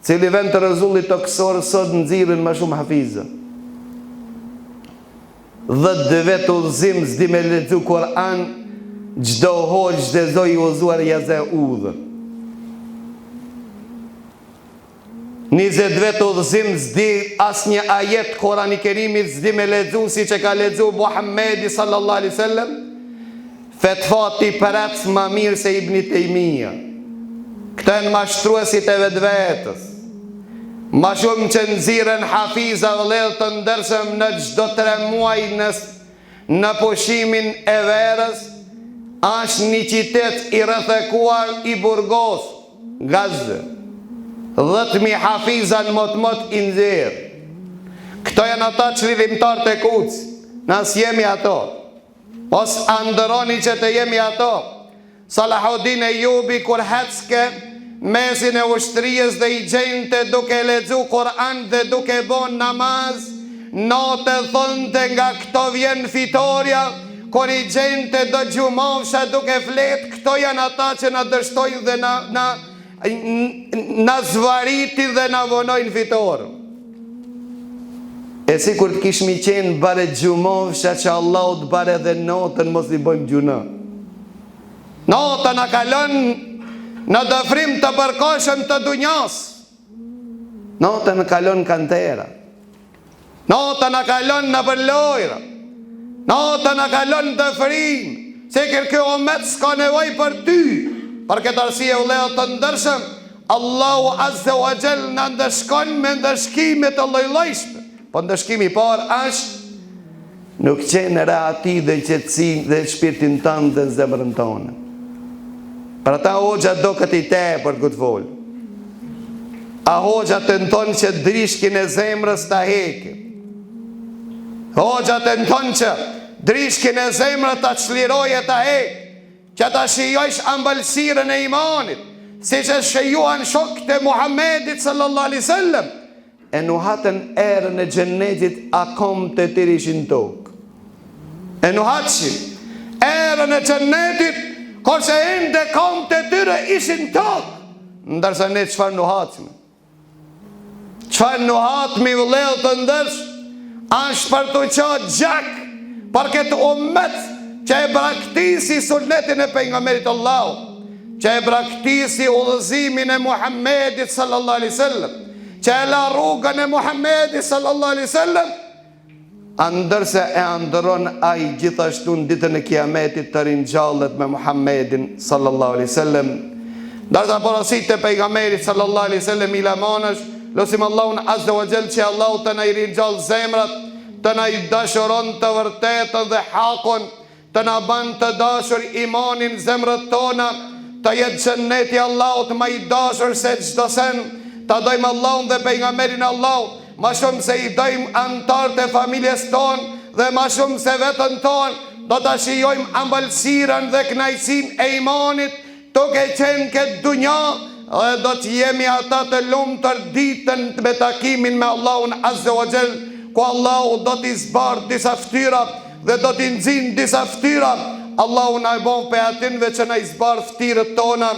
cili vend të rrezullit toksor sot nxirrin më shumë hafizë. 10 vjet udhëzim s'di me lexu Kur'an, çdo hoxh çdo zoj i uzuar jaze udhë. 20 vjet udhëzim s'di asnjë ajet Kur'an i Kerimit s'di me lexu siç e ka lexu Muhamedi sallallahu alaihi wasallam. Fetvati përats më mirë se Ibn Taymija. Këto janë mashtruesit e vetvetes. Ma shumë që nxirren hafiza vëllezër të ndershëm në çdo 3 muaj në pushimin e verës, është një qytet i rrethekuar i Burgos, Gazë. 10.000 hafiza në mot i nxjerr. Këto janë ata çlirimtar të kuc, nas jemi ato. Os andëroni që të jemi ato. Salahuddin Ejubi kur hecke mesin e ushtrijës dhe i gjente duke lexu Kur'an dhe duke bon namaz, note thonte nga këto vjen fitoria, kur i gjente do gjumovsha duke flet, këto janë ata që na dështojnë dhe na zvaritin dhe na vonojnë fitorë. E si kur të kishmi qenë bare gjumovsha që Allah të bare dhe notën mos i bëjmë gjuna. Nota na kalon në dëfrim të përkoshëm të dunjas. Nota në kalon kantera. Nota në kalon në përlojra. Nota në kalon dëfrim. Se kërkë omet s'ka nevoj për ty. Për këtë arsye vëllezër të ndershëm, Allahu Azza wa Jall në ndëshkon me ndëshkime të lloj-llojshme. Po ndëshkimi i parë është nuk qenë rahati dhe qetësi dhe shpirtin tënd dhe zemrën tonë. Për ata hoxha do këtë i te për këtë volë. A hoxha të nëtonë që drishkin e zemrës të heke. Hoxha të nëtonë që drishkin e zemrës të qliroje të heke. Që ta shijojsh ambëlsirën e imanit, si që shijuan shokët e Muhammedit sallallahu alaihi wasallam. E nuhatën erën e xhennetit akom të tërë ishin tokë. E nuhatëshin erën e xhennetit kurse ende kom të tërë ishin tokë. Ndërsa ne çfarë nuhatëmi? Çfarë nuhatëmi vëllezër të ndersh? Është për të qenë gjak për këtë ummet që e braktisi sunetin e pejgamberit Allahut, që e braktisi udhëzimin e Muhammedit sallallahu alaihi wasallam, që e la rrugën e Muhammedit sallallahu alaihi wasallam, ndërse e ndëron ai gjithashtu në ditën e Kiametit të ringjallet me Muhammedin sallallahu alaihi wasallam. Ndërsa porositë e pejgamberit sallallahu alaihi wasallam i lamonash, lutim Allahun Azza wa Jall që Allahu të na i ringjall zemrat, të na i dashuron të vërtetën dhe hakun, të na bën të dashur imanin zemrët tona, të jetë xhenneti Allahut më i dashur se çdo sen. Ta dojmë Allahun dhe pejgamberin Allahut ma shumë se i dojmë antarët e familjes tonë dhe ma shumë se vetën tonë. Do të shijojmë ambëlsirën dhe knajsin e imanit duke qenë këtë dunja, dhe do të jemi ata të lumtur ditën me takimin me Allahun Azza wa Jall, ku Allahu do t'i zbarë disa ftyra dhe do t'i nxjinë disa ftyra. Allahu na e bon pe atinve që na i zbarë ftyrët tona.